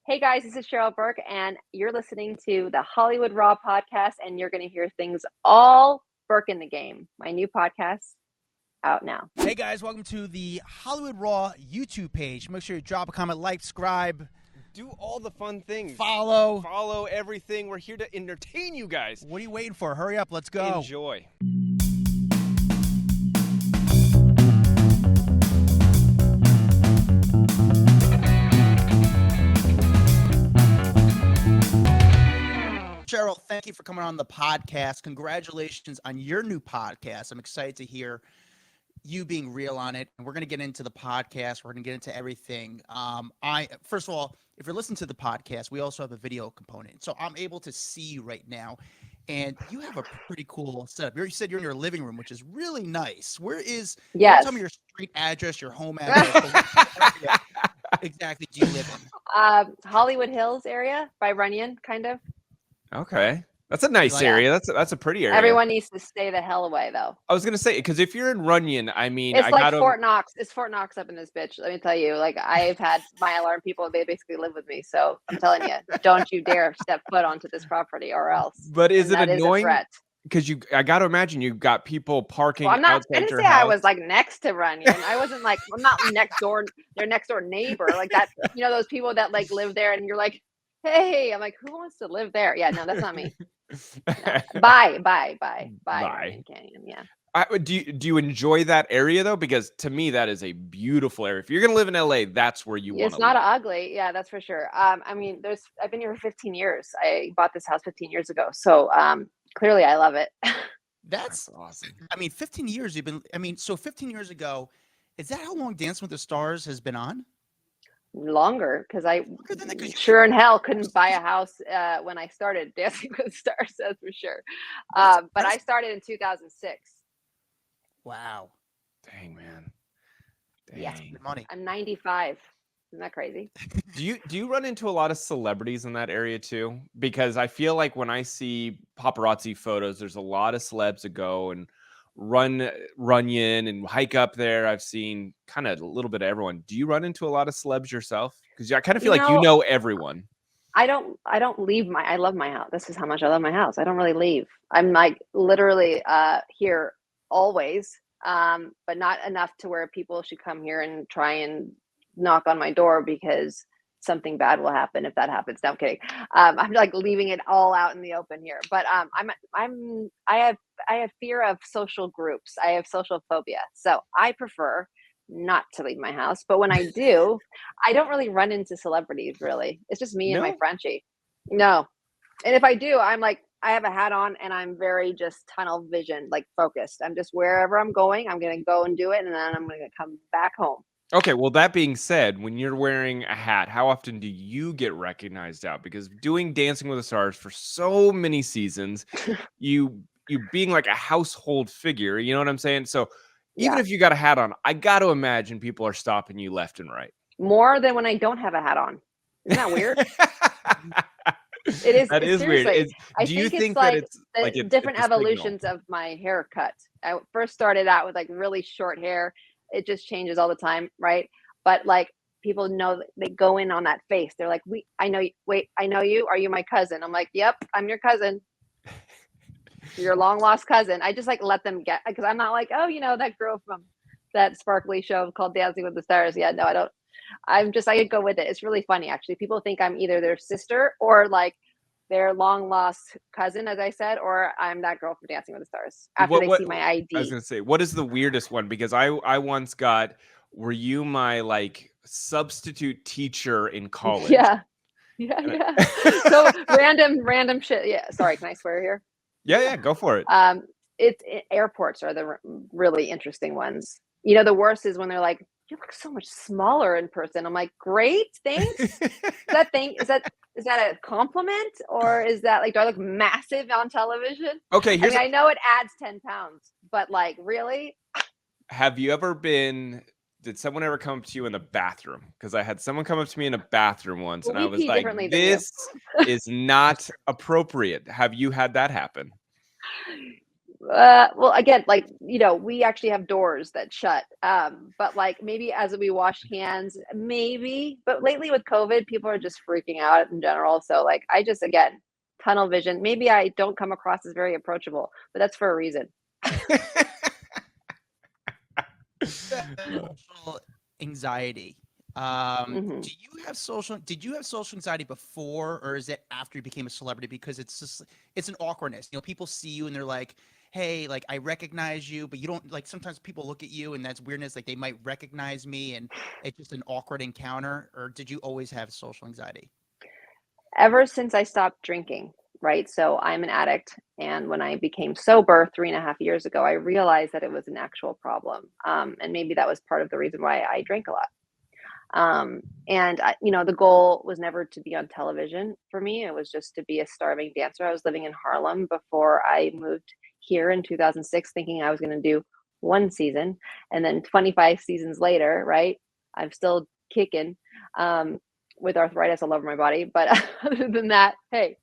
Hey guys, this is Cheryl Burke, and you're listening to the Hollywood Raw podcast, and you're going to hear things all Burke in the game. My new podcast out now. Hey guys, welcome to the Hollywood Raw YouTube page. Make sure you drop a comment, like, subscribe, do all the fun things. Follow everything. We're here to entertain you guys. What are you waiting for? Hurry up, let's go. Enjoy. Cheryl, thank you for coming on the podcast. Congratulations on your new podcast. I'm excited to hear you being real on it. And we're going to get into the podcast. We're going to get into everything. First of all, if you're listening to the podcast, we also have a video component. So I'm able to see you right now. And you have a pretty cool setup. You said you're in your living room, which is really nice. Where is, Yes. Tell me your street address, your home address. Exactly do you live in? Hollywood Hills area by Runyon, kind of. Okay. That's a nice area. That's a pretty area. Everyone needs to stay the hell away, though. I was going to say, because if you're in Runyon, I mean, It's like Fort Knox. It's Fort Knox up in this bitch. Let me tell you, like, I've had my alarm people, they basically live with me. So I'm telling you, don't you dare step foot onto this property or else. But is it annoying? Because I got to imagine you've got people parking outside your house. I didn't say I was like next to Runyon. I wasn't like, I'm not next door, their next door neighbor. Like that, those people that like live there and you're like, hey, I'm like, who wants to live there? Yeah, no, that's not me. No. Bye. Canyon, yeah. Do you enjoy that area though? Because to me, that is a beautiful area. If you're gonna live in LA, that's where you want to live. It's not ugly, yeah, that's for sure. I mean, I've been here for 15 years. I bought this house 15 years ago, so clearly I love it. That's awesome. I mean, 15 years you've been. I mean, so 15 years ago, is that how long Dancing with the Stars has been on? Longer, because I sure in hell couldn't buy a house when I started Dancing with the Stars, that's for sure. But I started in 2006. Wow. Dang, man. Dang. Yeah. Money. I'm 95. Isn't that crazy? Do you run into a lot of celebrities in that area too? Because I feel like when I see paparazzi photos, there's a lot of celebs that go and Runyon and hike up there. I've seen kind of a little bit of everyone. Do you run into a lot of celebs yourself? Because I kind of feel like you know everyone. I don't leave I love my house. This is how much I love my house. I don't really leave. I'm like literally here always, but not enough to where people should come here and try and knock on my door because something bad will happen if that happens. No, I'm kidding. I'm like leaving it all out in the open here, but I have fear of social groups. I have social phobia, so I prefer not to leave my house. But when I do, I don't really run into celebrities. Really, it's just me and my Frenchie. No, and if I do, I'm like I have a hat on and I'm very just tunnel vision, like focused. I'm just wherever I'm going, I'm gonna go and do it, and then I'm gonna come back home. Okay, well, that being said, when you're wearing a hat, how often do you get recognized out? Because doing Dancing with the Stars for so many seasons, you being like a household figure, you know what I'm saying? So even if you got a hat on, I got to imagine people are stopping you left and right. More than when I don't have a hat on. Isn't that weird? It is. That is weird. Do you think that it's like different evolutions of my haircut? I first started out with like really short hair. It just changes all the time, right? But like people know, they go in on that face. They're like, I know you. Wait, I know you. Are you my cousin? I'm like, yep, I'm your cousin. Your long lost cousin. I just like let them get, because I'm not like, oh, that girl from that sparkly show called Dancing with the Stars. Yeah, no, I don't. I go with it. It's really funny, actually. People think I'm either their sister or like their long lost cousin, as I said, or I'm that girl from Dancing with the Stars after they see my ID. I was gonna say, what is the weirdest one? Because I once got, were you my like substitute teacher in college? Yeah. So random shit. Yeah. Sorry, can I swear here? Yeah, go for it. Airports are the really interesting ones. The worst is when they're like, you look so much smaller in person. I'm like, great, thanks. Is that a compliment, or is that like, do I look massive on television? Okay, I know it adds 10 pounds, but like, really? Have you ever did someone ever come up to you in the bathroom? Because I had someone come up to me in a bathroom once, and I was like, this is not appropriate. Have you had that happen? Well, again, like, we actually have doors that shut. But like maybe as we wash hands, maybe, but lately with COVID, people are just freaking out in general. So like, I just, again, tunnel vision. Maybe I don't come across as very approachable, but that's for a reason. Social anxiety. Mhm. Did you have social anxiety before, or is it after you became a celebrity? Because it's an awkwardness. People see you and they're like, hey, like I recognize you, but you don't, like, sometimes people look at you and that's weirdness. Like they might recognize me and it's just an awkward encounter. Or did you always have social anxiety? Ever since I stopped drinking, right? So I'm an addict. And when I became sober 3.5 years ago, I realized that it was an actual problem. And maybe that was part of the reason why I drank a lot. And the goal was never to be on television for me. It was just to be a starving dancer. I was living in Harlem before I moved here in 2006, thinking I was going to do one season. And then 25 seasons later, right? I'm still kicking, with arthritis all over my body. But other than that, hey,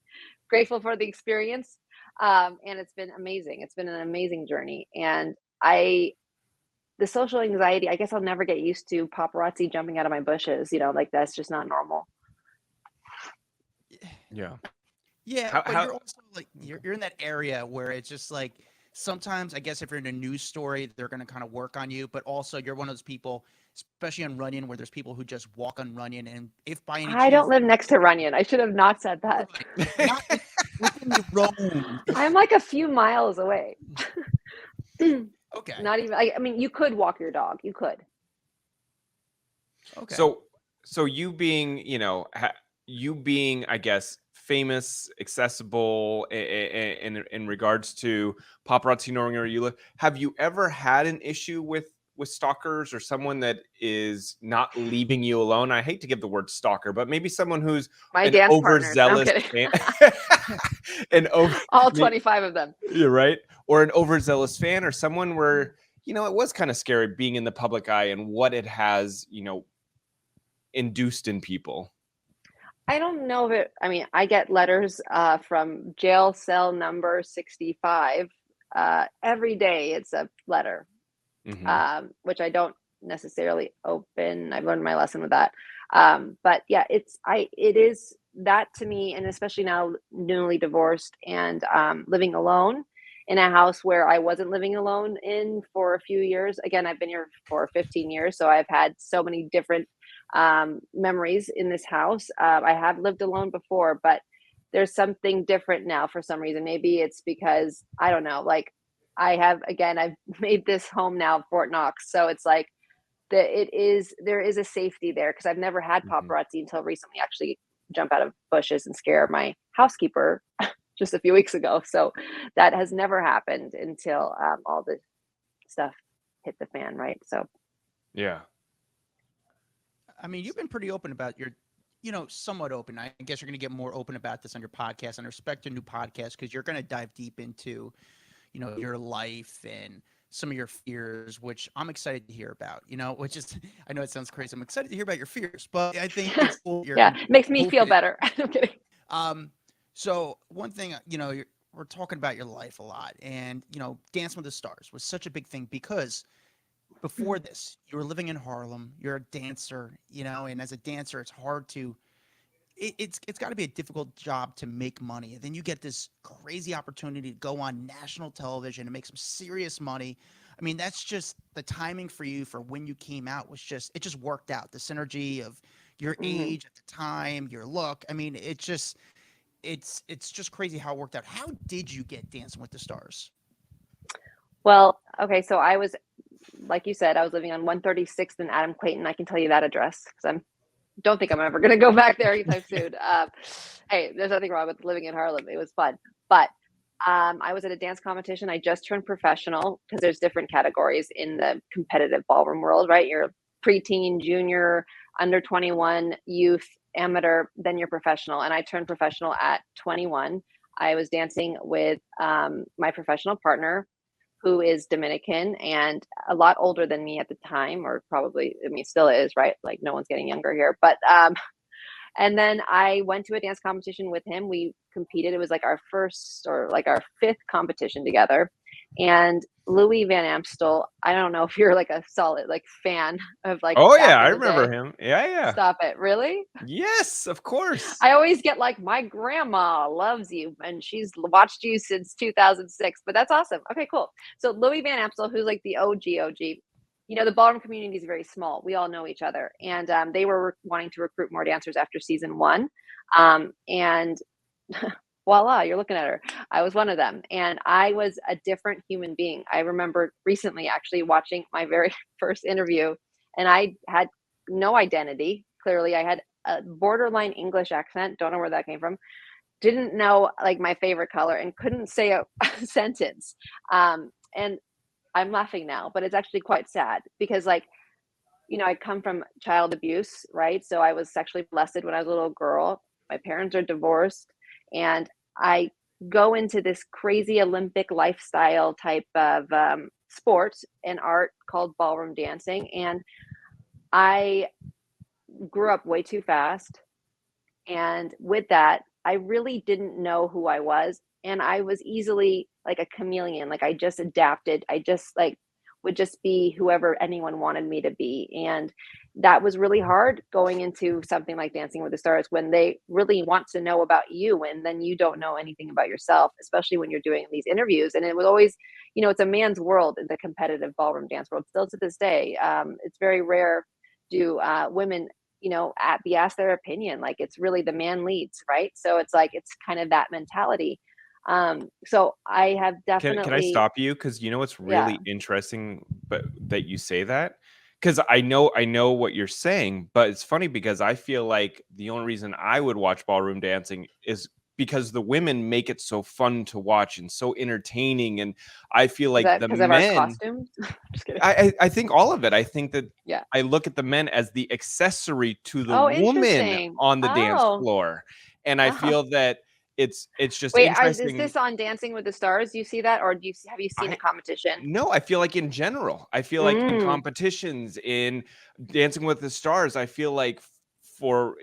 grateful for the experience. And it's been amazing. It's been an amazing journey. And the social anxiety, I guess I'll never get used to paparazzi jumping out of my bushes, like that's just not normal. Yeah. Yeah, but How you're also like you're in that area where it's just like sometimes I guess if you're in a news story, they're gonna kind of work on you, but also you're one of those people, especially on Runyon, where there's people who just walk on Runyon, and if by any I don't chance live next to Runyon. I should have not said that. not within the roam, I'm like a few miles away. okay, Not even, I mean, you could walk your dog. You could. okay. So you being, you being, I guess, famous, accessible in regards to paparazzi knowing where you live, have you ever had an issue with stalkers or someone that is not leaving you alone? I hate to give the word stalker, but maybe someone who's My an dance partners. No, I'm overzealous kidding. fan, All 25 of them. you're right, or an overzealous fan, or someone where it was kind of scary being in the public eye and what it has induced in people. I don't know if it, I mean, I get letters from jail cell number 65 every day. It's a letter, which I don't necessarily open. I've learned my lesson with that. But yeah, it is that to me, and especially now newly divorced and living alone in a house where I wasn't living alone in for a few years. Again, I've been here for 15 years, so I've had so many different memories in this house. I have lived alone before, but there's something different now for some reason. Maybe it's because I don't know, like I've made this home now, Fort Knox. So it's like there is a safety there because I've never had paparazzi until recently actually jump out of bushes and scare my housekeeper just a few weeks ago. So that has never happened until all the stuff hit the fan, right? So Yeah. I mean, you've been pretty open about your, somewhat open. I guess you're going to get more open about this on your podcast, and I respect your new podcast because you're going to dive deep into, your life and some of your fears, which I'm excited to hear about, which is, I know it sounds crazy. I'm excited to hear about your fears, but I think it's cool. Yeah, it makes me feel better. I'm kidding. So one thing, we're talking about your life a lot, and, Dancing with the Stars was such a big thing because before this, you were living in Harlem, you're a dancer, and as a dancer, it's hard to, it's got to be a difficult job to make money. And then you get this crazy opportunity to go on national television and make some serious money. I mean, that's just the timing for you for when you came out it just worked out. The synergy of your age at the time, your look. I mean, it's just crazy how it worked out. How did you get Dancing with the Stars? Well, okay, so I was, like you said, I was living on 136th and Adam Clayton. I can tell you that address because don't think I'm ever going to go back there anytime soon. Hey, there's nothing wrong with living in Harlem. It was fun. But I was at a dance competition. I just turned professional because there's different categories in the competitive ballroom world, right? You're preteen, junior, under 21, youth, amateur, then you're professional. And I turned professional at 21. I was dancing with my professional partner, who is Dominican and a lot older than me at the time, or probably, I mean, still is, right? Like no one's getting younger here. But, and then I went to a dance competition with him. We competed. It was like our first or like our fifth competition together. And Louis Van Amstel, I don't know if you're like a solid like fan of like Oh yeah, back I in the remember day. him. Yeah. Stop it. Really? Yes, of course. I always get like, my grandma loves you and she's watched you since 2006, but that's awesome. Okay, cool. So Louis Van Amstel, who's like the OG, the ballroom community is very small. We all know each other. And they were wanting to recruit more dancers after season one. And voila, you're looking at her. I was one of them. And I was a different human being. I remember recently actually watching my very first interview, and I had no identity. Clearly, I had a borderline English accent. Don't know where that came from. Didn't know like my favorite color and couldn't say a sentence. And I'm laughing now, but it's actually quite sad because I come from child abuse, right? So I was sexually molested when I was a little girl. My parents are divorced, and I go into this crazy Olympic lifestyle type of sport and art called ballroom dancing. And I grew up way too fast. And with that, I really didn't know who I was. And I was easily like a chameleon. Like I just adapted. I just like would just be whoever anyone wanted me to be. And that was really hard going into something like Dancing with the Stars when they really want to know about you and then you don't know anything about yourself, especially when you're doing these interviews. And it was always, it's a man's world in the competitive ballroom dance world. Still to this day, it's very rare do women be asked their opinion. Like it's really the man leads, right? So it's like it's kind of that mentality. So I have Can I definitely stop you? Because you know what's yeah. really interesting, but that you say that, because I know what you're saying, but it's funny because I feel like the only reason I would watch ballroom dancing is because the women make it so fun to watch and so entertaining, and I feel Is like that the because of our men. costumes? Just kidding. I think all of it. I think that Yeah. I look at the men as the accessory to the Oh, woman interesting. on the dance Oh. floor, and I Oh. feel that it's just Wait, is interesting. this on Dancing with the Stars? Do you see that, or have you seen the I competition? No, I feel like in general, I feel like in Mm. competitions, in Dancing with the Stars, I feel like for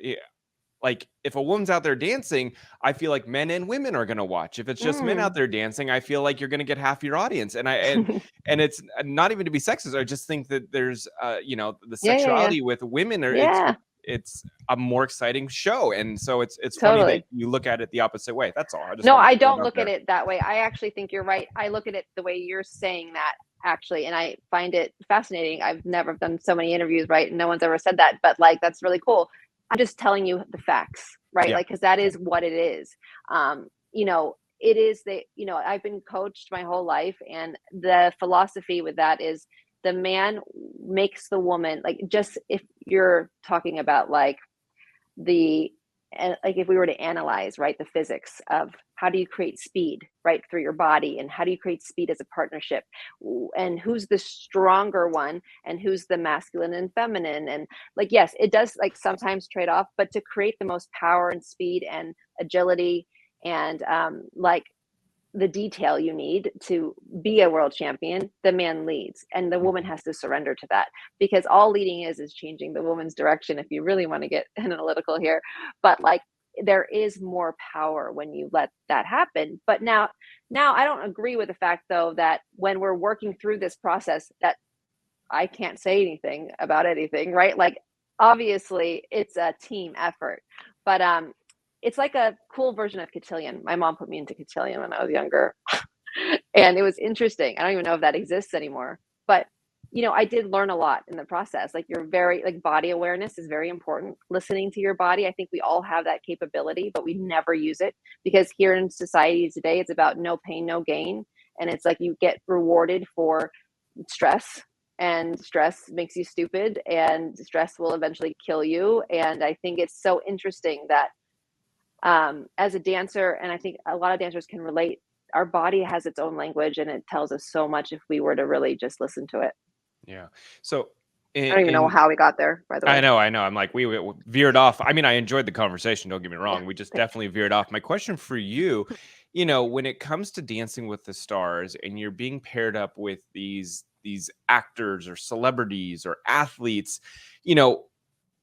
like if a woman's out there dancing, I feel like men and women are going to watch. If it's just men Mm. out there dancing, I feel like you're going to get half your audience. And it's not even to be sexist. I just think that there's the Yeah. sexuality with women are Yeah, it's a more exciting show. And so it's funny that totally. you look at it the opposite way. That's all. I just No, wanted to I throw it don't out look at there. it that way. I actually think you're right. I look at it the way you're saying that, actually, and I find it fascinating. I've never done so many interviews, right? And no one's ever said that, but like that's really cool. I'm just telling you the facts, right? Yeah. Like, because that is what it is. It is I've been coached my whole life, and the philosophy with that is the man makes the woman, like, just if you're talking about like the and like if we were to analyze, right, the physics of how do you create speed, right, through your body, and how do you create speed as a partnership, and who's the stronger one and who's the masculine and feminine, and like, yes, it does like sometimes trade off, but to create the most power and speed and agility and like the detail you need to be a world champion, the man leads, and the woman has to surrender to that, because all leading is changing the woman's direction, if you really want to get analytical here. But like, there is more power when you let that happen. But now I don't agree with the fact, though, that when we're working through this process, that I can't say anything about anything, right? Like, obviously it's a team effort, but it's like a cool version of cotillion. My mom put me into cotillion when I was younger. And it was interesting. I don't even know if that exists anymore, but I did learn a lot in the process. Like, you're very like, body awareness is very important. Listening to your body. I think we all have that capability, but we never use it, because here in society today, it's about no pain, no gain. And it's like you get rewarded for stress, and stress makes you stupid, and stress will eventually kill you. And I think it's so interesting that as a dancer, and I think a lot of dancers can relate, our body has its own language, and it tells us so much if we were to really just listen to it. Yeah. So I don't even know how we got there, by the way. I know. I'm like, we veered off. I mean, I enjoyed the conversation. Don't get me wrong. Yeah, We just thanks. definitely veered off. My question for you, when it comes to Dancing with the Stars and you're being paired up with these actors or celebrities or athletes,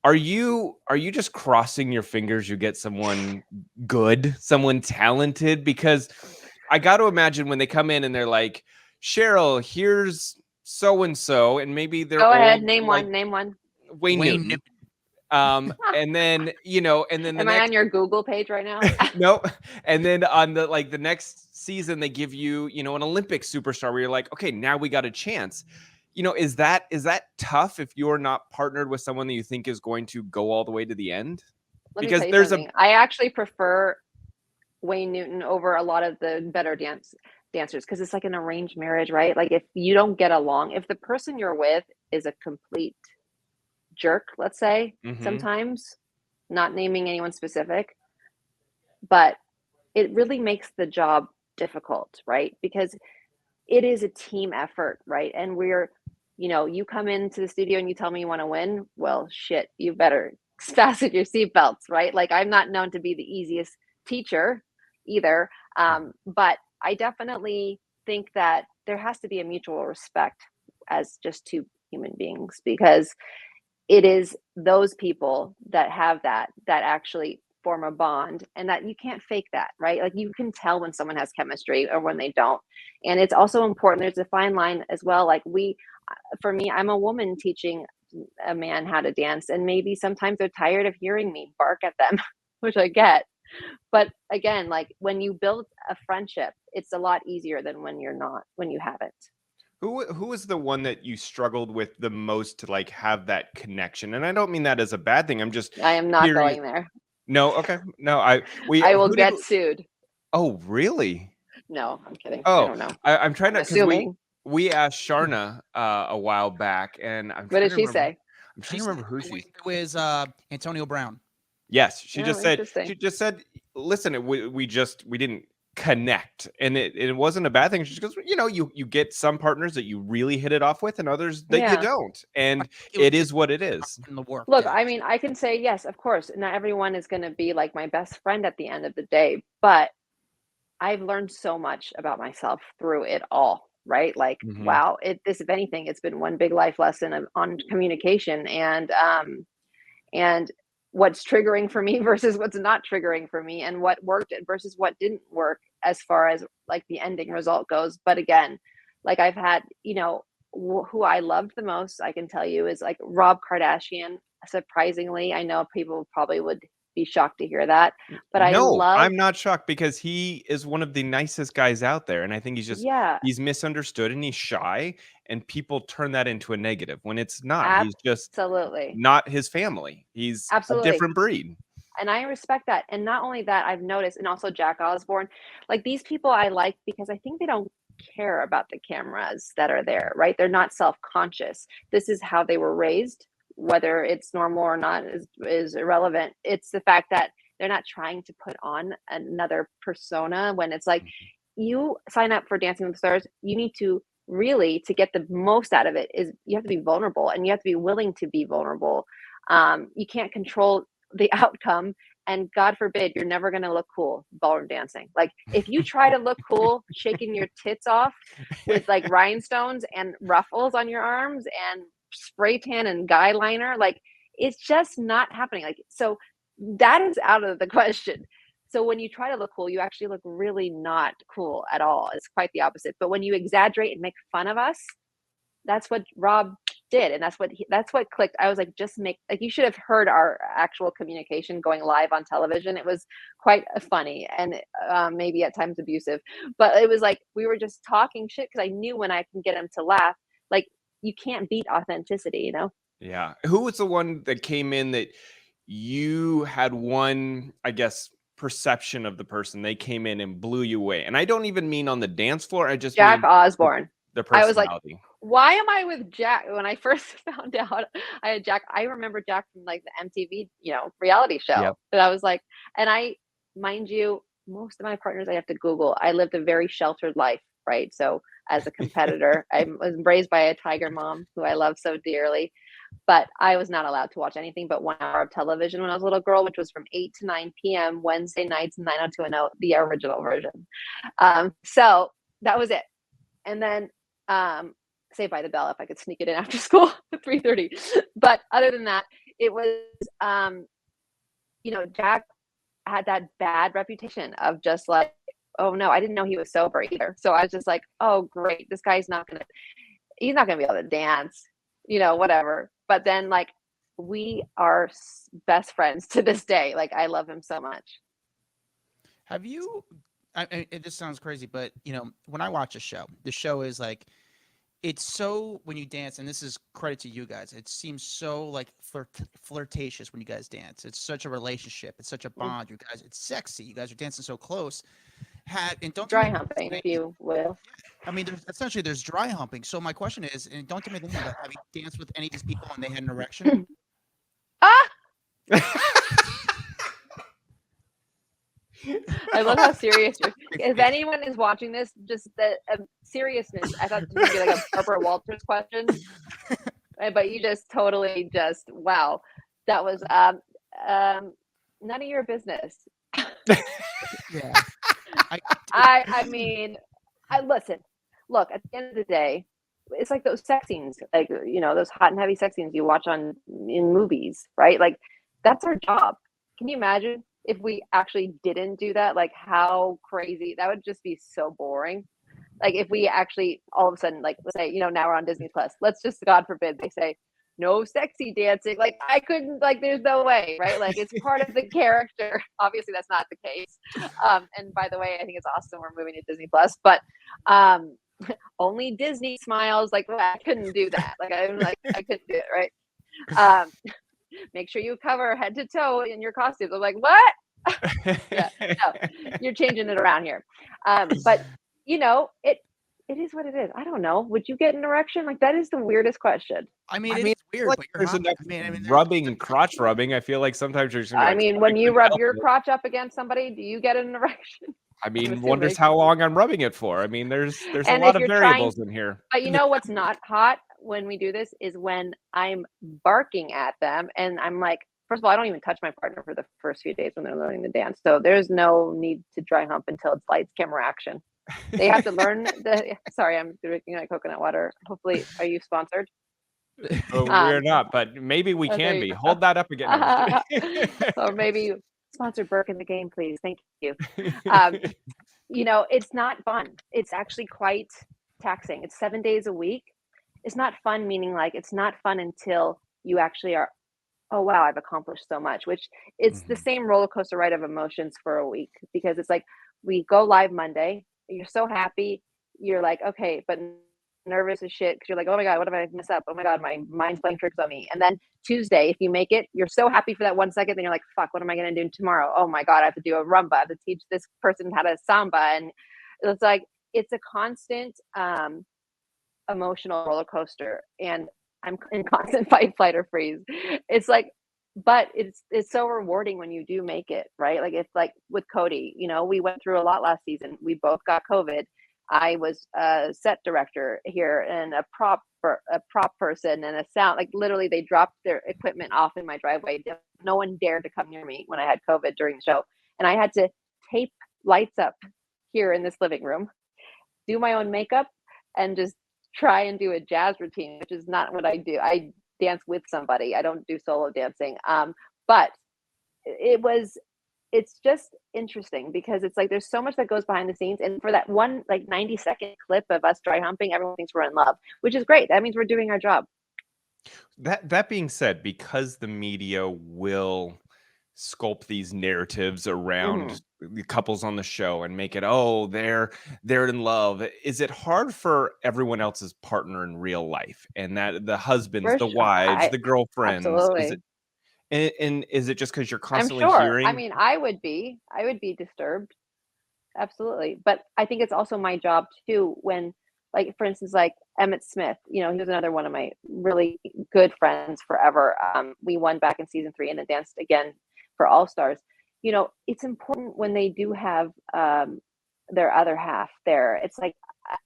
are you just crossing your fingers you get someone good, someone talented? Because I got to imagine when they come in and they're like, Cheryl, here's so and so, and maybe they're Go ahead, old, name like one. Name one. Wayne Newton. And then and then the Am I on your Google page right now? no, and then on the next season they give you an Olympic superstar where you're like, okay, now we got a chance. Is that tough if you're not partnered with someone that you think is going to go all the way to the end? Let me Because tell you there's something. I actually prefer Wayne Newton over a lot of the better dancers because it's like an arranged marriage, right? Like if you don't get along, if the person you're with is a complete jerk, let's say, sometimes, not naming anyone specific, but it really makes the job difficult, right? Because it is a team effort, right? And you come into the studio and you tell me you want to win. Well, shit, you better fasten your seatbelts, right? Like I'm not known to be the easiest teacher either. But I definitely think that there has to be a mutual respect as just two human beings, because it is those people that have that actually form a bond, and that you can't fake that, right? Like you can tell when someone has chemistry or when they don't. And it's also important, there's a fine line as well. Like for me, I'm a woman teaching a man how to dance, and maybe sometimes they're tired of hearing me bark at them, which I get. But again, like when you build a friendship, it's a lot easier than when you haven't. Who was the one that you struggled with the most to like have that connection? And I don't mean that as a bad thing. I am not going there. No, okay. No, I will get sued. Oh, really? No, I'm kidding. Oh, I don't know. I'm trying to, assuming. We asked Sharna a while back, and what did she say? I'm trying to remember who she was. Antonio Brown. Yes, she just said, listen, we didn't connect, and it wasn't a bad thing. She goes, you get some partners that you really hit it off with, and others that you don't, and it is what it is. In the work. Look, I mean, I can say yes, of course. Not everyone is going to be like my best friend at the end of the day, but I've learned so much about myself through it all, right? Like, wow, if anything, it's been one big life lesson on communication and what's triggering for me versus what's not triggering for me, and what worked versus what didn't work as far as like the ending result goes. But again, like I've had, who I loved the most, I can tell you, is like Rob Kardashian. Surprisingly, I know people probably would be shocked to hear that, but I'm not shocked, because he is one of the nicest guys out there, and I think he's misunderstood and he's shy, and people turn that into a negative when it's not. He's just not his family. He's a different breed. And I respect that. And not only that, I've noticed, and also Jack Osborne, like these people I like because I think they don't care about the cameras that are there, right? They're not self-conscious. This is how they were raised. Whether it's normal or not is irrelevant. It's the fact that they're not trying to put on another persona. When it's like, you sign up for Dancing with the Stars, you need to really, to get the most out of it, is you have to be vulnerable, and you have to be willing to be vulnerable. You can't control the outcome, and God forbid, you're never going to look cool ballroom dancing. Like if you try to look cool shaking your tits off with like rhinestones and ruffles on your arms and spray tan and guy liner, like it's just not happening. Like, so that is out of the question. So when you try to look cool, you actually look really not cool at all. It's quite the opposite. But when you exaggerate and make fun of us, that's what Rob did, and that's what clicked. I was like, you should have heard our actual communication going live on television. It was quite funny, and maybe at times abusive, but it was like we were just talking shit, because I knew when I can get him to laugh, like you can't beat authenticity, Yeah. Who was the one that came in that you had one, I guess, perception of the person? They came in and blew you away, and I don't even mean on the dance floor. I just Jack Osborne. The personality. I was like, why am I with Jack? When I first found out I had Jack, I remember Jack from like the MTV, reality show. Yep. And I was like, and mind you, most of my partners I have to Google. I lived a very sheltered life, right? So as a competitor, I was raised by a tiger mom who I love so dearly, but I was not allowed to watch anything but 1 hour of television when I was a little girl, which was from 8 to 9 p.m. Wednesday nights, 90210, the original version. So that was it. And then Saved by the Bell, if I could sneak it in after school at 3:30. But other than that, it was, Jack had that bad reputation of just like oh no, I didn't know he was sober either. So I was just like, oh great, this guy's he's not gonna be able to dance, whatever. But then like we are best friends to this day. Like I love him so much. Have you? This sounds crazy, but when I watch a show, the show is like, it's so when you dance, and this is credit to you guys. It seems so like flirtatious when you guys dance. It's such a relationship. It's such a bond. You guys, it's sexy. You guys are dancing so close. And don't Dry humping, if you will. I mean, there's dry humping. So my question is, and don't get me thinking, but have you danced with any of these people and they had an erection? Ah! I love how serious you're. If anyone is watching this, just the seriousness. I thought this was gonna be like a Barbara Walters question, but you just totally wow. That was none of your business. Yeah. I mean, listen. Look, at the end of the day, it's like those sex scenes, like those hot and heavy sex scenes you watch in movies, right? Like that's our job. Can you imagine if we actually didn't do that? Like how crazy that would just be. So boring. Like if we actually all of a sudden, like let's say now we're on Disney Plus. Let's just, God forbid, they say no sexy dancing. Like I couldn't. Like there's no way, right? Like it's part of the character. Obviously, that's not the case. And by the way, I think it's awesome we're moving to Disney Plus, but only Disney smiles. Like well, I couldn't do that. Like I couldn't do it, right? Make sure you cover head to toe in your costumes. I'm like, what? Yeah, no, you're changing it around here. But it is what it is. I don't know. Would you get an erection? Like that is the weirdest question. I mean, it's weird, like but you're hot. Rubbing, crotch rubbing. I feel like sometimes you're. I mean, when you rub your crotch up against somebody, do you get an erection? I mean, wonders how long I'm rubbing it for. I mean, there's a lot of variables in here. But what's not hot when we do this is when I'm barking at them and I'm like, first of all, I don't even touch my partner for the first few days when they're learning the dance. So there's no need to dry hump until it's lights, camera, action. They have to learn sorry, I'm drinking my coconut water. Hopefully, are you sponsored? We're not, but maybe we can be. Hold that up again. Or maybe sponsor Burke in the game, please. Thank you. It's not fun. It's actually quite taxing. It's 7 days a week. It's not fun, meaning like it's not fun until you actually are, oh wow, I've accomplished so much, which it's the same roller coaster ride of emotions for a week, because it's like we go live Monday, you're so happy, you're like, okay, but nervous as shit because you're like, oh my god, what if I mess up? Oh my god, my mind's playing tricks on me. And then Tuesday, if you make it, you're so happy for that 1 second, then you're like, fuck, what am I gonna do tomorrow? Oh my god, I have to do a rumba, I have to teach this person how to samba. And it's like it's a constant emotional roller coaster, and I'm in constant fight, flight, or freeze. It's like, but it's so rewarding when you do make it, right? Like it's like with Cody, we went through a lot last season. We both got COVID. I was a set director here and a prop person and a sound. Like literally, they dropped their equipment off in my driveway. No one dared to come near me when I had COVID during the show, and I had to tape lights up here in this living room, do my own makeup, and just try and do a jazz routine, which is not what I do. I dance with somebody. I don't do solo dancing. But it's just interesting because it's like there's so much that goes behind the scenes, and for that one like 90-second clip of us dry humping, everyone thinks we're in love, which is great. That means we're doing our job. That being said, because the media will sculpt these narratives around the couples on the show and make it, oh, they're in love. Is it hard for everyone else's partner in real life, and that the husbands, the wives, the girlfriends? Absolutely. Is it, and is it just because you're constantly I'm sure. hearing? I mean, I would be disturbed. Absolutely. But I think it's also my job too, when, like, for instance, like Emmett Smith, he was another one of my really good friends forever. We won back in season 3 and then danced again for All Stars. It's important when they do have their other half there. It's like,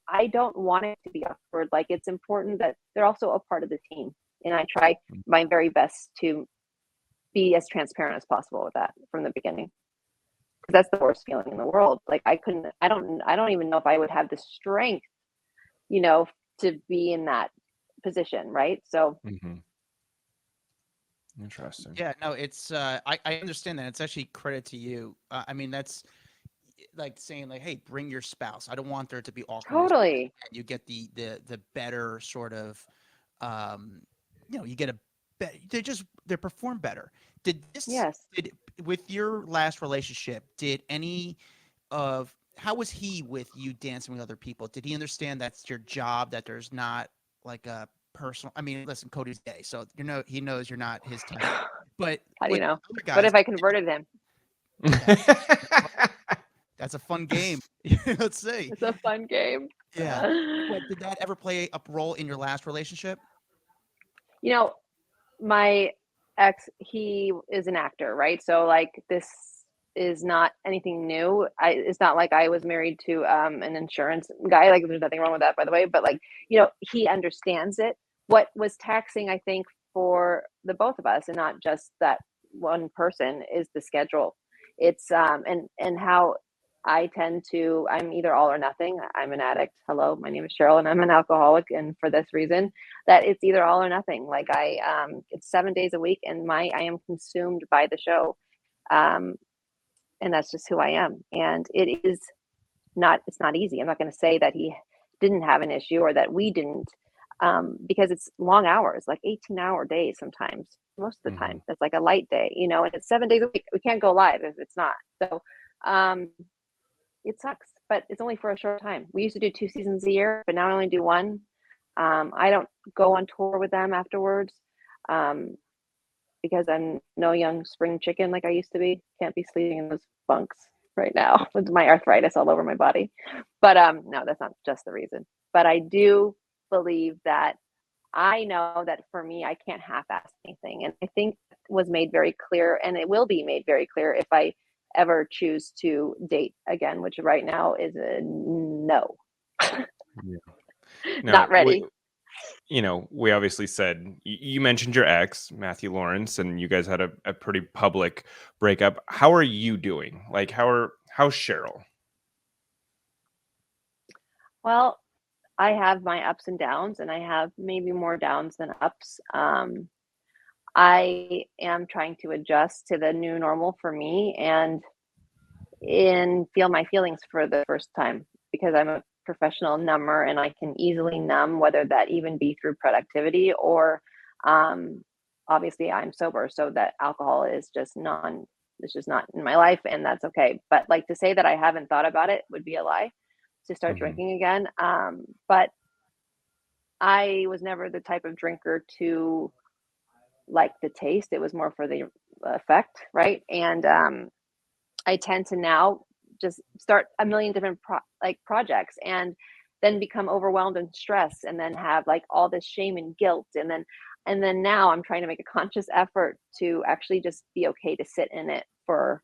I don't want it to be awkward. Like, it's important that they're also a part of the team. And I try my very best to be as transparent as possible with that from the beginning. Because that's the worst feeling in the world. Like I don't even know if I would have the strength, to be in that position. Right. So. Interesting. Yeah, no, it's I understand that. It's actually credit to you. I mean, like saying like, hey, bring your spouse. I don't want there to be awkwardness. Totally. And you get the better sort of, you get they perform better. Yes. With your last relationship, did any of how was he with you dancing with other people? Did he understand that's your job, that there's not like a personal, I mean, listen, Cody's gay, so he knows you're not his type. But How do you with know? other guys, What if I converted him? that's a fun game. Let's see. It's a fun game. Yeah. But did that ever play a role in your last relationship? You know, my ex, he is an actor, right? So like this is not anything new. It's not like I was married to an insurance guy. Like there's nothing wrong with that, by the way. But like, he understands it. What was taxing, I think, for the both of us, and not just that one person, is the schedule. It's and how I'm either all or nothing. I'm an addict. Hello, my name is Cheryl, and I'm an alcoholic. And for this reason, that it's either all or nothing. Like it's 7 days a week, and I am consumed by the show. And that's just who I am. And it's not easy. I'm not going to say that he didn't have an issue or that we didn't, because it's long hours, like 18-hour days sometimes, most of the time. That's like a light day, and it's 7 days a week. We can't go live if it's not. So it sucks, but it's only for a short time. We used to do 2 seasons a year, but now I only do 1. I don't go on tour with them afterwards, because I'm no young spring chicken like I used to be. Can't be sleeping in those bunks right now with my arthritis all over my body. But no, that's not just the reason. But I do believe that I know that for me, I can't half-ass anything. And I think it was made very clear, and it will be made very clear if I ever choose to date again, which right now is a no. Yeah. Not ready. We obviously said, you mentioned your ex, Matthew Lawrence, and you guys had a pretty public breakup. How are you doing? Like, how's Cheryl? Well, I have my ups and downs, and I have maybe more downs than ups. I am trying to adjust to the new normal for me and feel my feelings for the first time, because I'm a professional number and I can easily numb, whether that even be through productivity or obviously I'm sober, so that alcohol is just it's just not in my life, and that's okay. But like, to say that I haven't thought about it would be a lie, to start drinking again. But I was never the type of drinker to like the taste. It was more for the effect, right? And I tend to now just start a million different projects, and then become overwhelmed and stressed, and then have like all this shame and guilt, and then now I'm trying to make a conscious effort to actually just be okay to sit in it for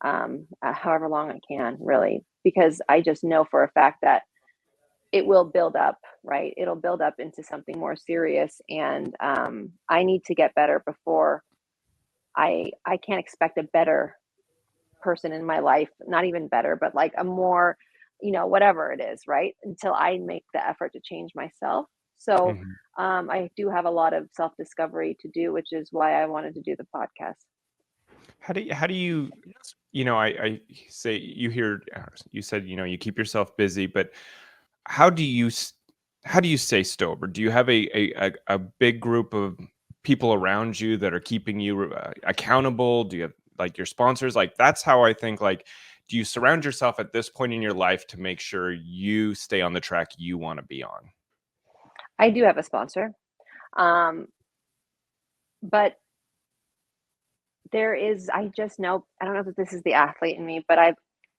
however long I can, really, because I just know for a fact that it will build up, right? It'll build up into something more serious, and I need to get better before I can't expect a better person in my life, not even better, but like a more, whatever it is, right? Until I make the effort to change myself. So I do have a lot of self-discovery to do, which is why I wanted to do the podcast. How do you, I say, you said, you keep yourself busy, but how do you stay sober? Do you have a big group of people around you that are keeping you accountable? Do you have like your sponsors? Like, that's how I think, like, do you surround yourself at this point in your life to make sure you stay on the track you want to be on? I do have a sponsor. But I just know, I don't know if this is the athlete in me, but I've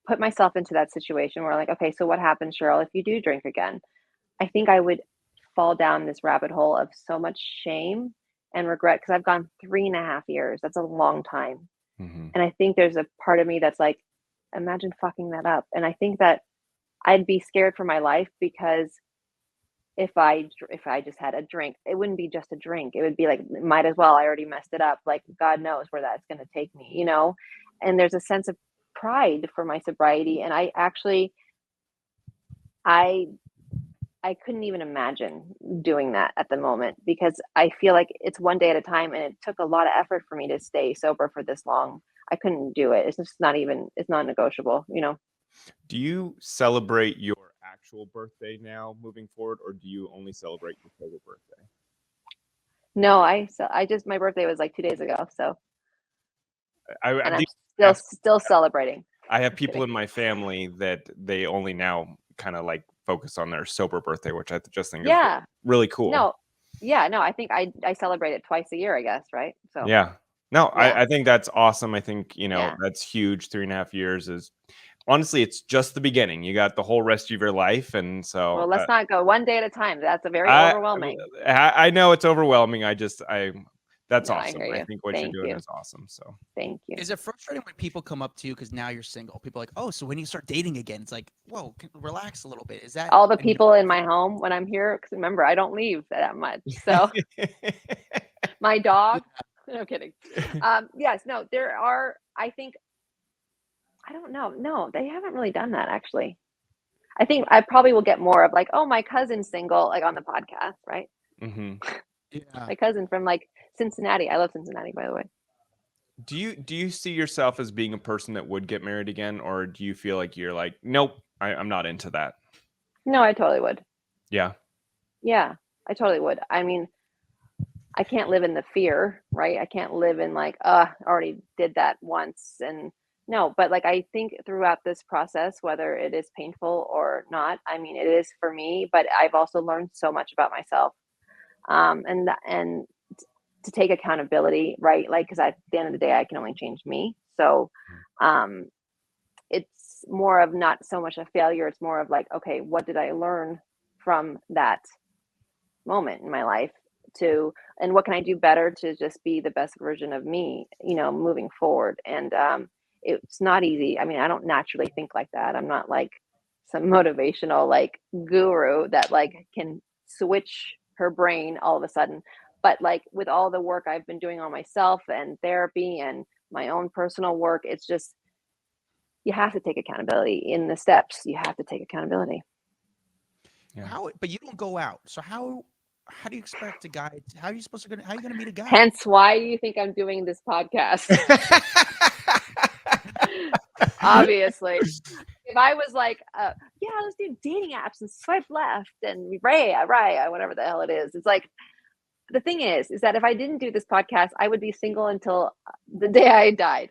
put myself into that situation where, like, okay, so what happens, Cheryl, if you do drink again? I think I would fall down this rabbit hole of so much shame and regret, because I've gone 3.5 years. That's a long time. And I think there's a part of me that's like, imagine fucking that up. And I think that I'd be scared for my life, because if I just had a drink, it wouldn't be just a drink. It would be like, might as well, I already messed it up. Like, God knows where that's going to take me, And there's a sense of pride for my sobriety. And I couldn't even imagine doing that at the moment, because I feel like it's one day at a time, and it took a lot of effort for me to stay sober for this long. I couldn't do it. It's just it's not negotiable, Do you celebrate your actual birthday now moving forward, or do you only celebrate your total birthday? No, I just my birthday was like 2 days ago, so I and I'm have, still celebrating. I have Just people kidding. in my family that they only now kind of like focus on their sober birthday, which I just think is Yeah. really cool. No. Yeah, no, I think I celebrate it twice a year, I guess, right? So Yeah. No, yeah. I think that's awesome. I think, you know, Yeah. that's huge. 3.5 years is honestly, it's just the beginning. You got the whole rest of your life. And so Well, let's not go one day at a time. That's a very I overwhelming. I know it's overwhelming. That's No, I awesome. hear I you. think what Thank you're doing you. is awesome. So Thank you. Is it frustrating when people come up to you because now you're single? People are like, oh, so when you start dating again, it's like, whoa, relax a little bit. Is that All the a no- people in my home when I'm here, because remember, I don't leave that much. So my dog, no kidding. Yes, no, there are, I think, I don't know. No, they haven't really done that actually. I think I probably will get more of like, oh, my cousin's single, like on the podcast, right? hmm Yeah. My cousin from like Cincinnati. I love Cincinnati, by the way. Do you see yourself as being a person that would get married again, or do you feel like you're like, nope, I'm not into that? No, I totally would. Yeah. Yeah, I totally would. I mean, I can't live in the fear, right? I can't live in like, I already did that once. And no, but like I think throughout this process, whether it is painful or not, I mean, it is for me, but I've also learned so much about myself. And to take accountability, right? Like, because at the end of the day, I can only change me. So um, it's more of not so much a failure. It's more of like, okay, what did I learn from that moment in my life to, and what can I do better to just be the best version of me, moving forward. And it's not easy. I mean, I don't naturally think like that. I'm not like some motivational like guru that like can switch her brain all of a sudden. But like with all the work I've been doing on myself and therapy and my own personal work, it's just you have to take accountability in the steps. You have to take accountability. Yeah. But you don't go out. So how do you expect a guy? How are you gonna meet a guy? Hence why you think I'm doing this podcast. Obviously, if I was like, yeah, let's do dating apps and swipe left and right, whatever the hell it is. It's like, the thing is that if I didn't do this podcast, I would be single until the day I died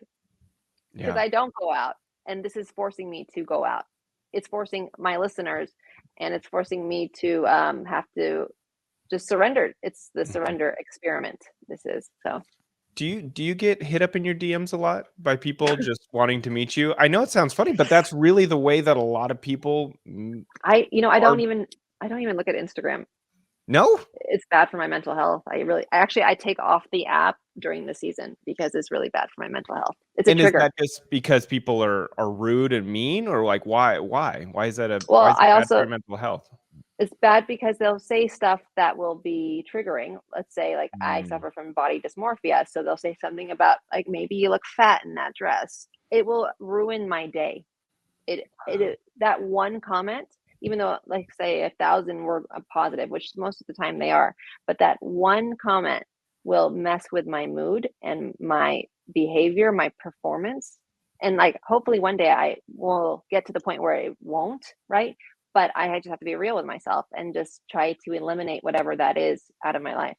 because Yeah. I don't go out. And this is forcing me to go out. It's forcing my listeners and it's forcing me to have to just surrender. It's the surrender experiment. This is so. Do you get hit up in your DMs a lot by people just wanting to meet you? I know it sounds funny, but that's really the way that a lot of people I are. don't even look at Instagram. No? It's bad for my mental health. I take off the app during the season because it's really bad for my mental health. It's a And is trigger. that just because people are rude and mean, or like why is that Well, bad for your mental health? it's bad because they'll say stuff that will be triggering. Let's say like I Mm. suffer from body dysmorphia, so they'll say something about like maybe you look fat in that dress. It will ruin my day. It that one comment, even though like say 1,000 were positive, which most of the time they are, but that one comment will mess with my mood and my behavior, my performance. And like hopefully one day I will get to the point where it won't, right? But I just have to be real with myself and just try to eliminate whatever that is out of my life.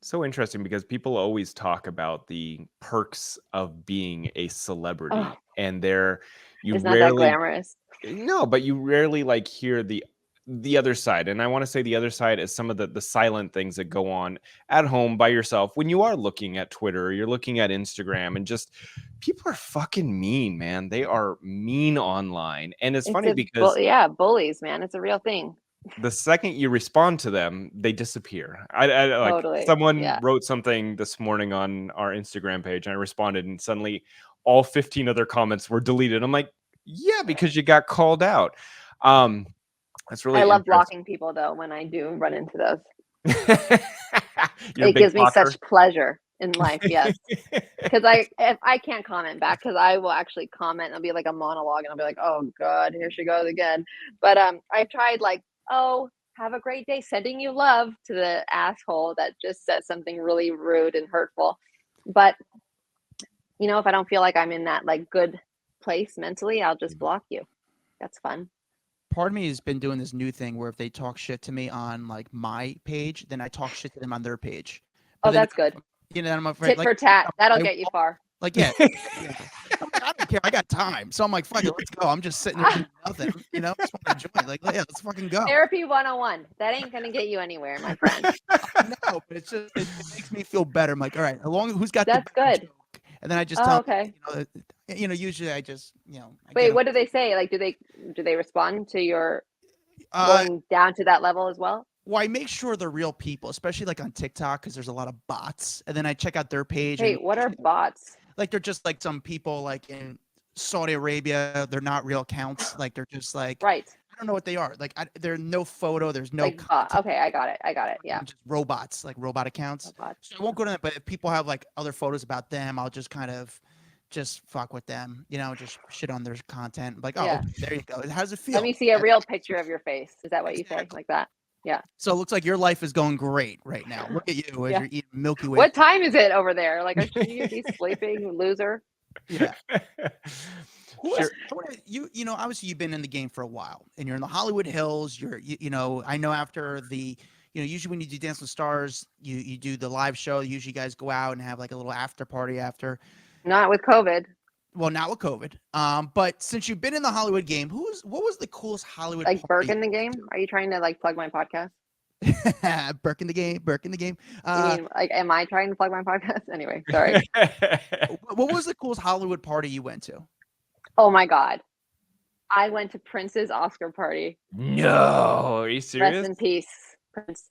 So interesting because people always talk about the perks of being a celebrity, Oh, and you it's not that rarely glamorous. no, but you rarely like hear the other side. And I want to say the other side is some of the silent things that go on at home by yourself when you are looking at Twitter or you're looking at Instagram, and just people are fucking mean, man. They are mean online. And it's funny because Bullies, man. It's a real thing. the second you respond to them, they disappear. I like Totally. someone Yeah. wrote something this morning on our Instagram page, and I responded, and suddenly all 15 other comments were deleted. I'm like, yeah, because you got called out. That's really I love interesting. blocking people though when I do run into those. You're a It big gives me blocker? such pleasure in life, yes. Because if I can't comment back, because I will actually comment, and it'll be like a monologue, and I'll be like, "Oh God, here she goes again." But I've tried like, "Oh, have a great day," sending you love to the asshole that just said something really rude and hurtful. But if I don't feel like I'm in that like good place mentally, I'll just block you. That's fun. Part of me has been doing this new thing where if they talk shit to me on like my page, then I talk shit to them on their page. But Oh, then, that's good. you know, I'm afraid, Tit like, for tat. That'll I get you far. like, yeah. I'm like, I don't care. I got time. So I'm like, fuck it, let's go. I'm just sitting here doing nothing. You know, just want to enjoy. Like, yeah, let's fucking go. Therapy 101. That ain't gonna get you anywhere, my friend. No, but it's just it makes me feel better. I'm like, all right, along who's got That's the better good. joke? And then I just Oh, tell okay. them, usually I just, I Wait, get what do they say? Like, do they respond to your them. going down to that level as well? Well, I make sure they're real people, especially like on TikTok, because there's a lot of bots. And then I check out their page. Hey, And what are bots? like they're just like some people like in Saudi Arabia. They're not real accounts. Like they're just like Right. I don't know what they are. Like there's no photo. There's no Like content. okay, I got it. Yeah. Just robots, like robot accounts. Bots. So I won't go to that. But if people have like other photos about them, I'll just kind of just fuck with them. Just shit on their content. Like, oh, Yeah. there you go. How does it feel? Let me see a real picture of your face. Is that what you say? Like that? Yeah. So it looks like your life is going great right now. Look at you as Yeah. you're eating Milky Way. What time is it over there? Like, should you be sleeping, loser? Yeah. Sure. Obviously you've been in the game for a while and you're in the Hollywood Hills. I know after the, usually when you do Dance with Stars, you do the live show. Usually you guys go out and have like a little after party after. Not with COVID. Well, not with COVID. But since you've been in the Hollywood game, what was the coolest Hollywood Like party? Burke in the game? Are you trying to like plug my podcast? Burke in the game. You mean, like, am I trying to plug my podcast? Anyway, sorry. What was the coolest Hollywood party you went to? Oh my God. I went to Prince's Oscar party. No, are you serious? Rest in peace, Prince.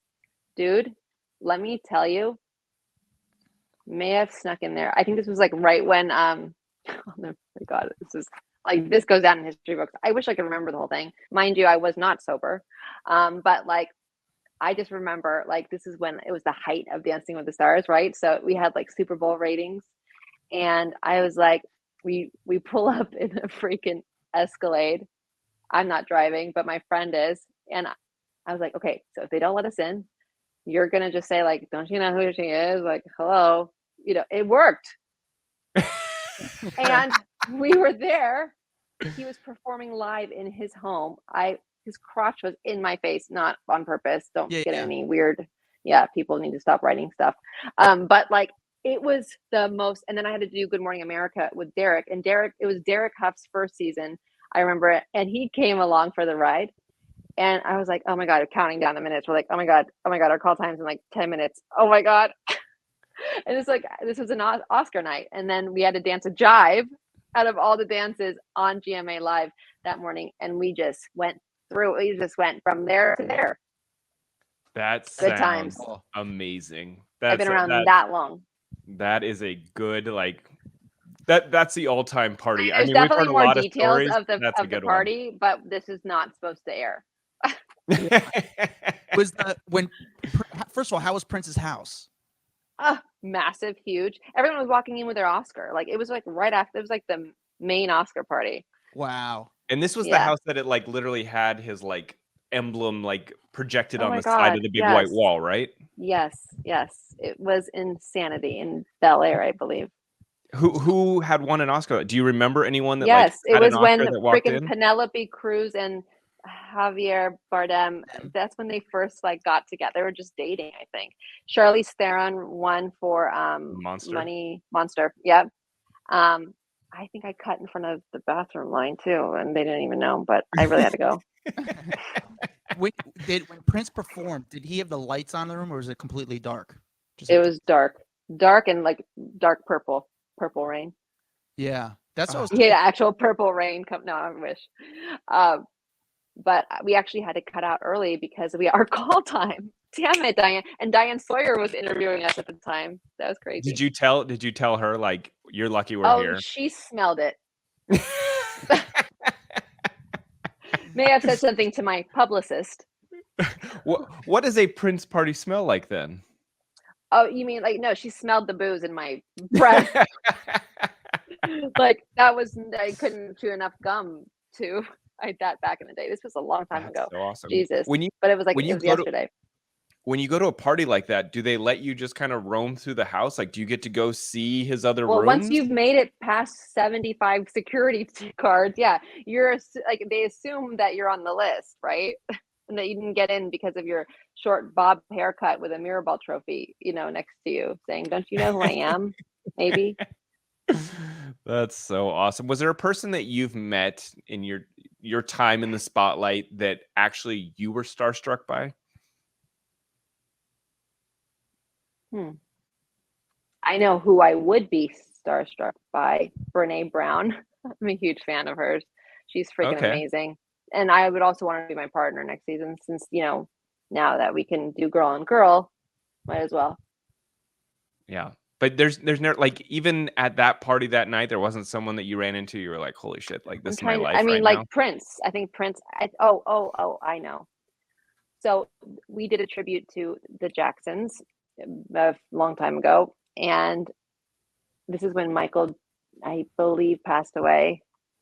Dude, let me tell you, may have snuck in there. I think this was like right when oh my God, this goes down in history books. I wish I could remember the whole thing. Mind you, I was not sober. But like I just remember like this is when it was the height of Dancing with the Stars, right? So we had like Super Bowl ratings. And I was like, we pull up in a freaking Escalade. I'm not driving, but my friend is. And I was like, okay, so if they don't let us in, you're going to just say like, don't you know who she is? Like, hello. It worked. And we were there. He was performing live in his home. His crotch was in my face, not on purpose. Don't get any weird. Yeah, people need to stop writing stuff. But like, it was the most, and then I had to do Good Morning America with Derek, and it was Derek Huff's first season. I remember it, and he came along for the ride, and I was like, oh my God, counting down the minutes. We're like, oh my God, our call time's in like 10 minutes. Oh my God. And it's like, this was an Oscar night. And then we had to dance a jive out of all the dances on GMA Live that morning. And we just went from there to there. That Good sounds times. amazing. I've been around that long. That is a good that's the all-time party. There's we've definitely heard a more lot details of the party, but this is not supposed to air. First of all, how was Prince's house? Massive, huge. Everyone was walking in with their Oscar. Like it was like right after. It was like the main Oscar party. Wow. And this was the house that it like literally had his like emblem like projected on the side of the big white wall, right? Yes. It was insanity in Bel Air, I believe. Who had won an Oscar? Do you remember anyone that it was when freaking Penelope Cruz and Javier Bardem, that's when they first like got together. They were just dating, I think. Charlize Theron won for Monster. Yep. I think I cut in front of the bathroom line too, and they didn't even know, but I really had to go. When Prince performed, did he have the lights on in the room, or was it completely dark? It was dark and like dark purple rain. Yeah, that's what I was actual purple rain. No, I wish. But we actually had to cut out early because our call time. Damn it, Diane. And Diane Sawyer was interviewing us at the time. That was crazy. Did you tell her like you're lucky we're here? Oh, she smelled it. May have said something to my publicist. What does a Prince party smell like then? Oh, you mean like no? She smelled the booze in my breath. Like that was I couldn't chew enough gum to that back in the day. This was a long time ago. So awesome. Jesus. But it was like it was yesterday. when you go to a party like that, do they let you just kind of roam through the house? Like, do you get to go see his other Well, once rooms? you've made it past 75 security cards, yeah, like they assume that you're on the list, right? And that you didn't get in because of your short bob haircut with a Mirrorball trophy, next to you, saying, "Don't you know who I am?" Maybe. That's so awesome. Was there a person that you've met in your time in the spotlight that actually you were starstruck by? I know who I would be starstruck by, Brene Brown. I'm a huge fan of hers. She's freaking Okay. amazing. And I would also want to be my partner next season since, now that we can do girl on girl, might as well. Yeah. But there's never, like, even at that party that night, there wasn't someone that you ran into, you were like, holy shit, like, this is my life right like now. Prince. I think Prince. I know. So we did a tribute to the Jacksons a long time ago, and this is when Michael, I believe, passed away.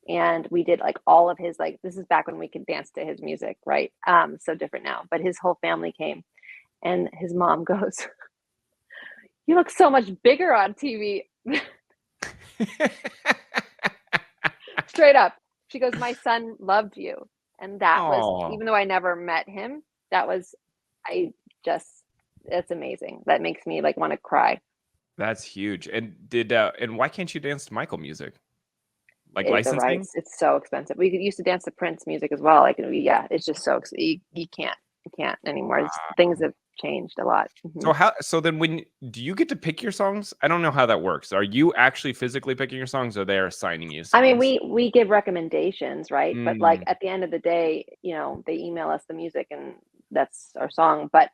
And we did like all of his, like, this is back when we could dance to his music, right? So different now. But his whole family came, and his mom goes, "You look so much bigger on TV." Straight up. She goes, "My son loved you." And that was, Aw. even though I never met him, it's amazing. That makes me like want to cry. That's huge. And and why can't you dance to Michael music? Like The licensing? rights, it's so expensive. We used to dance to Prince music as well. Like, yeah, it's just so you can't anymore. Things have changed a lot. So then do you get to pick your songs? I don't know how that works. Are you actually physically picking your songs, or they're assigning you songs? I mean, we give recommendations, right? But like Mm. at the end of the day, they email us the music and that's our song. But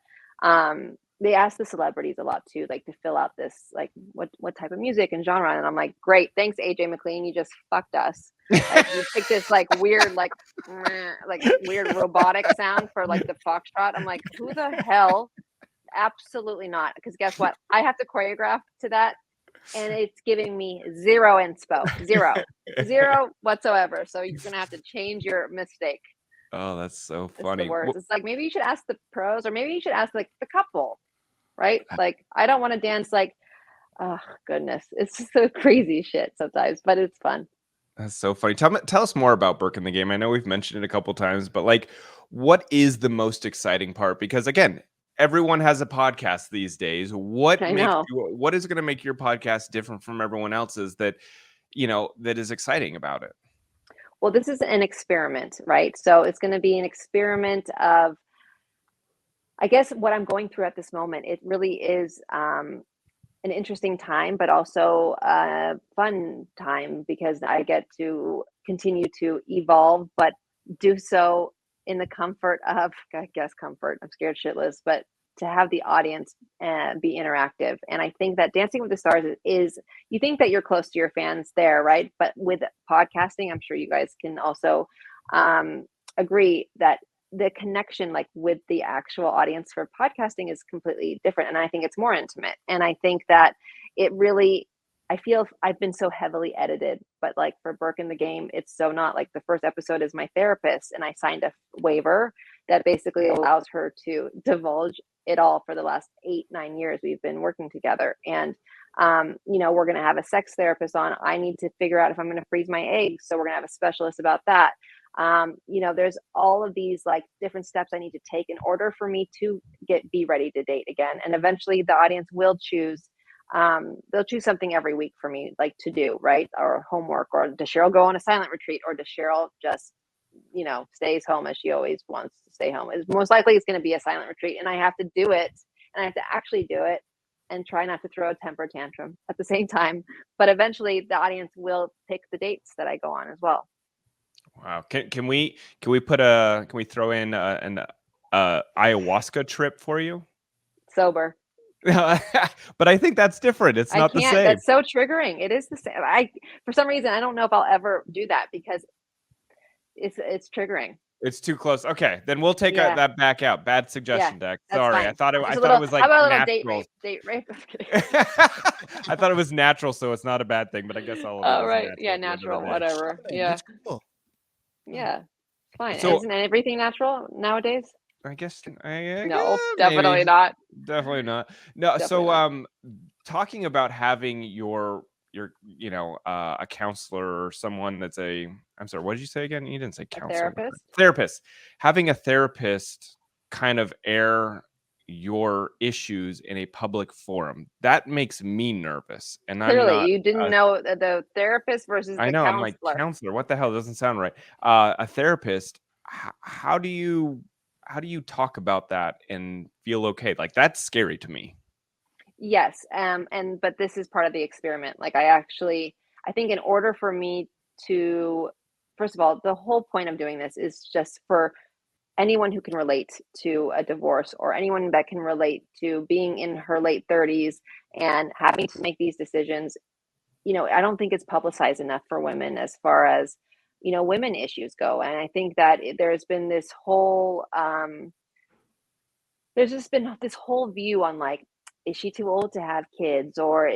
they ask the celebrities a lot too, like to fill out this, like what type of music and genre. And I'm like, great, thanks AJ McLean, you just fucked us. Like you picked this like weird, like weird robotic sound for like the foxtrot. I'm like, who the hell? Absolutely not. Because guess what? I have to choreograph to that. And it's giving me zero inspo, zero whatsoever. So you're gonna have to change your mistake. Oh, that's so It's funny. the worst. It's like, maybe you should ask the pros, or maybe you should ask like the couple, right? Like, I don't want to dance like, oh goodness, it's just so crazy shit sometimes, but it's fun. That's so funny. Tell us more about Burke in the Game. I know we've mentioned it a couple times, but like, what is the most exciting part? Because again, everyone has a podcast these days. What I know. what is going to make your podcast different from everyone else's that that is exciting about it? Well, this is an experiment, right? So it's going to be an experiment of, I guess, what I'm going through at this moment. It really is an interesting time, but also a fun time because I get to continue to evolve, but do so in the comfort of, I guess, comfort. I'm scared shitless, but to have the audience be interactive. And I think that Dancing with the Stars is, you think that you're close to your fans there, right? But with podcasting, I'm sure you guys can also agree that the connection like with the actual audience for podcasting is completely different, and I think it's more intimate. And I think that it really, I feel I've been so heavily edited, but like for Burke in the Game, it's so not. Like the first episode is my therapist, and I signed a waiver that basically allows her to divulge it all for the last 8-9 years we've been working together. And we're going to have a sex therapist on. I need to figure out if I'm going to freeze my eggs, so we're going to have a specialist about that. There's all of these like different steps I need to take in order for me to be ready to date again. And eventually the audience will choose, they'll choose something every week for me, like to do, right? Or homework, or does Cheryl go on a silent retreat, or does Cheryl just, stays home as she always wants to stay home? Most likely it's going to be a silent retreat, and I have to do it, and I have to actually do it and try not to throw a temper tantrum at the same time. But eventually the audience will pick the dates that I go on as well. Wow. Can we throw in an ayahuasca trip for you? Sober. But I think that's different. It's not the same. That's so triggering. It is the same. For some reason, I don't know if I'll ever do that because it's triggering. It's too close. Okay, then we'll take that back out. Bad suggestion, Dax. Sorry, fine. I thought it was like how about a little natural. date rape? I thought it was natural, so it's not a bad thing. But I guess all of it. Oh, right. Natural. Yeah, natural. Whatever. Yeah. That's cool. Yeah. Fine. So- Isn't everything natural nowadays? I guess No, maybe. definitely not. Definitely not. No, Definitely so not. talking about having your a counselor or someone that's I'm sorry, what did you say again? You didn't say A counselor. therapist? Therapist. Having a therapist kind of air your issues in a public forum. That makes me nervous. And I'm Clearly, not you didn't a know the therapist versus I the know, I'm like, counselor. counselor, what the hell? Doesn't sound right. A therapist, how do you talk about that and feel okay? Like, that's scary to me. Yes, but this is part of the experiment. Like I think in order for me to, first of all, the whole point of doing this is just for anyone who can relate to a divorce or anyone that can relate to being in her late 30s and having to make these decisions. I don't think it's publicized enough for women as far as, women issues go. And I think that there's been this whole there's just been this whole view on like, is she too old to have kids? Or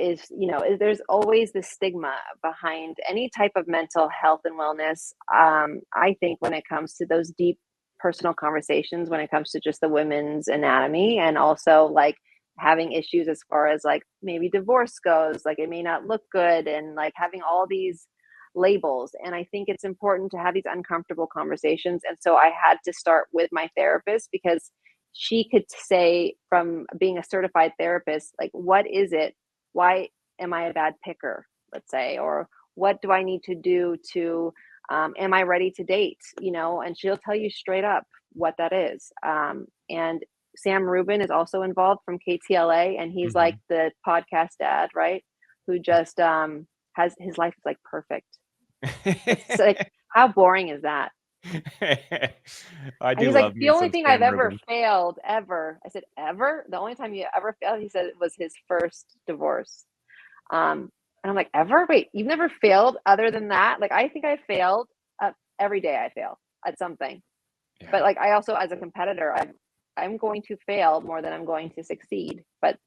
there's always this stigma behind any type of mental health and wellness. I think when it comes to those deep personal conversations, when it comes to just the women's anatomy, and also like having issues as far as like maybe divorce goes, like it may not look good, and like having all these labels. And I think it's important to have these uncomfortable conversations. And so I had to start with my therapist, because she could say, from being a certified therapist, like, what is it? Why am I a bad picker, let's say? Or what do I need to do to, am I ready to date? And she'll tell you straight up what that is. And Sam Rubin is also involved from KTLA, and he's like Mhm. the podcast dad, right? Who just has, his life is like perfect. It's like, how boring is that? I And do he's like, love the me only some thing I've Sam ever Rubin. failed ever. I said, ever? The only time you ever failed, he said, it was his first divorce. And I'm like, ever? Wait, you've never failed other than that? Like, I think I failed every day. I fail at something. But Yeah. like, I also, as a competitor, I'm going to fail more than I'm going to succeed. But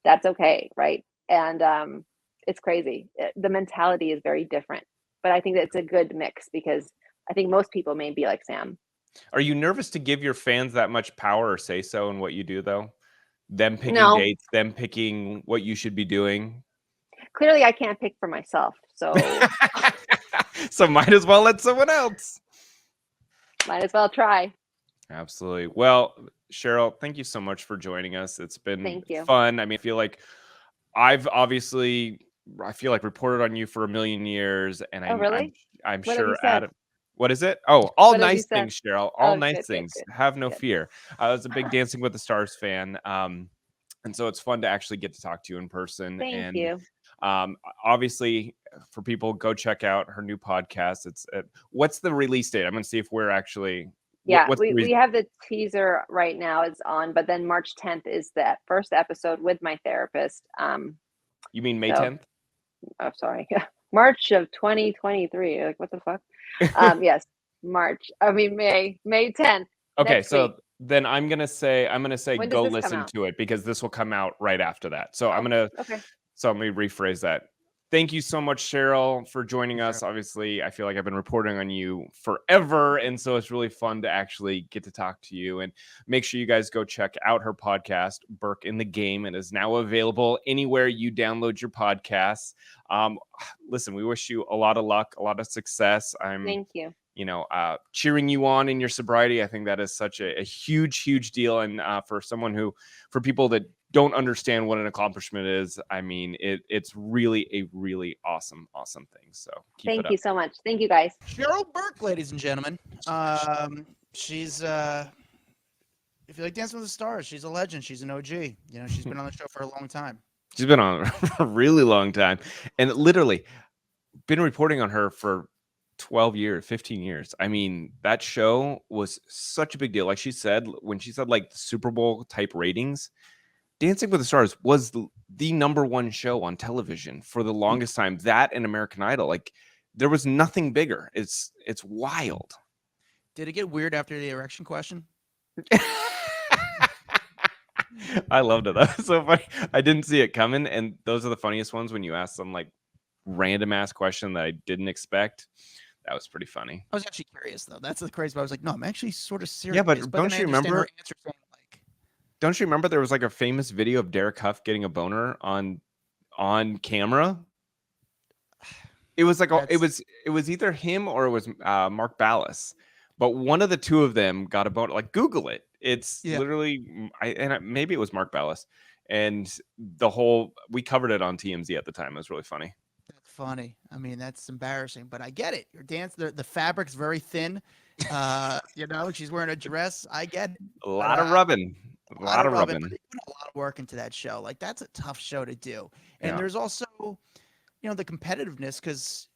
that's okay, right? And it's crazy. The mentality is very different. But I think that it's a good mix, because I think most people may be like Sam. Are you nervous to give your fans that much power or say so in what you do, though? Them picking No, dates, them picking what you should be doing? clearly I can't pick for myself. So So might as well let someone else. might as well try. Absolutely. Well, Cheryl, thank you so much for joining us. It's been Thank you. fun. I mean, I feel like reported on you for a million years, and Oh, really? I'm What have you sure said? what is it? Oh, all What have you nice said? things, Cheryl. All Oh, nice good, good, things. good, Have no good. fear. I was a big Dancing with the Stars fan, and so it's fun to actually get to talk to you in person. Thank And you. obviously, for people, go check out her new podcast. What's the release date? I'm going to see if we're actually. Yeah, What's the we have the teaser right now. It's on, but then March 10th is that first episode with my therapist. You mean May So 10th? oh, sorry, March of 2023. Like, what the fuck? Yes, May 10th Okay, next week. so then I'm gonna say When does go this come listen out? to it, because this will come out right after that. So Oh, okay. let me rephrase that. Thank you so much, Cheryl, for joining Thanks, us. Cheryl. Obviously, I feel like I've been reporting on you forever, and so it's really fun to actually get to talk to you. And make sure you guys go check out her podcast, Burke in the Game. It is now available anywhere you download your podcasts. Listen, we wish you a lot of luck, a lot of success. Thank you. Cheering you on in your sobriety. I think that is such a huge, huge deal. And for people that don't understand what an accomplishment is, I mean, it's really a really awesome, awesome thing. So keep it Thank up. you so much. Thank you, guys. Cheryl Burke, ladies and gentlemen. She's if you like Dancing with the Stars, she's a legend. She's an OG. She's been on the show for a long time. She's been on a really long time, and literally been reporting on her for 12 years, 15 years. I mean, that show was such a big deal. Like she said, when she said like the Super Bowl type ratings, Dancing with the Stars was the number one show on television for the longest time. That and American Idol, like there was nothing bigger. It's wild. Did it get weird after the erection question? I loved it. That was so funny. I didn't see it coming, and those are the funniest ones when you ask some like random ass question that I didn't expect. That was pretty funny. I was actually curious though. That's the crazy part. I was like, no, I'm actually sort of serious. Yeah, but then don't I you understand her remember? answer saying, like, Don't you remember there was like a famous video of Derek Huff getting a boner on camera? It was like it was either him or it was Mark Ballas, but one of the two of them got a boner. Like Google it. It's literally maybe it was Mark Ballas, and we covered it on TMZ at the time. It was really funny. That's funny. I mean, that's embarrassing, but I get it. Your dance, the fabric's very thin. She's wearing a dress. I get it. A lot of rubbing. A lot of rubbing. But they put a lot of work into that show. Like, that's a tough show to do. And there's also, the competitiveness, because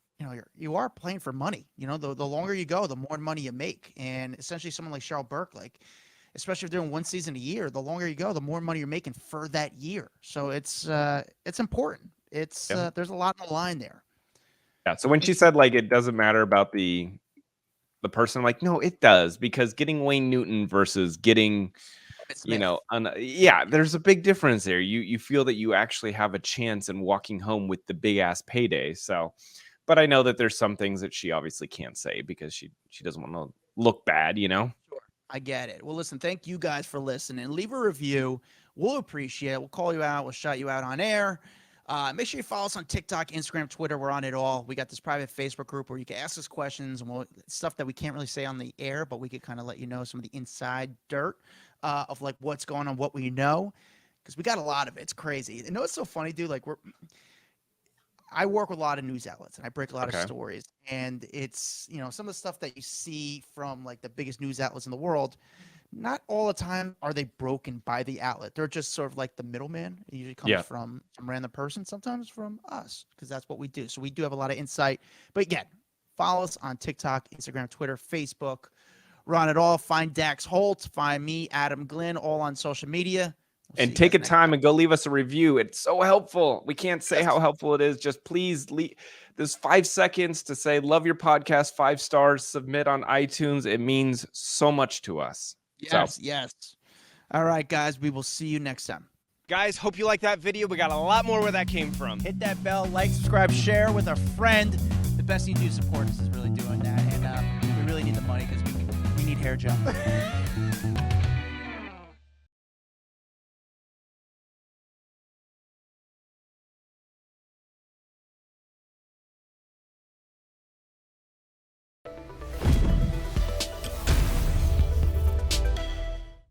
you are playing for money. The longer you go, the more money you make. And essentially, someone like Cheryl Burke, like, especially if they're doing one season a year, the longer you go, the more money you're making for that year. So it's important. It's there's a lot on the line there. Yeah. So when she said like it doesn't matter about the person, I'm like, no, it does, because getting Wayne Newton versus getting, there's a big difference there. You feel that you actually have a chance in walking home with the big ass payday. So, but I know that there's some things that she obviously can't say because she doesn't want to look bad, Sure. I get it. Well, listen, thank you guys for listening. Leave a review. We'll appreciate it. We'll call you out. We'll shout you out on air. Make sure you follow us on TikTok, Instagram, Twitter. We're on it all. We got this private Facebook group where you can ask us questions and stuff that we can't really say on the air, but we could kind of let you know some of the inside dirt of like what's going on, what we know, because we got a lot of it. It's crazy. You know what's so funny, dude? Like I work with a lot of news outlets and I break a lot of stories, and it's some of the stuff that you see from like the biggest news outlets in the world. Not all the time are they broken by the outlet. They're just sort of like the middleman. It usually comes from some random person, sometimes from us, because that's what we do. So we do have a lot of insight. But again, follow us on TikTok, Instagram, Twitter, Facebook. We're on it all. Find Dax Holt. Find me, Adam Glyn, all on social media. And take a time and go leave us a review. It's so helpful. We can't say how helpful it is. Just please there's 5 seconds to say, love your podcast, 5 stars, submit on iTunes. It means so much to us. Yes. All right, guys. We will see you next time. Guys, hope you like that video. We got a lot more where that came from. Hit that bell, like, subscribe, share with a friend. The best thing you do to support us is really doing that. And we really need the money because we need hair gel.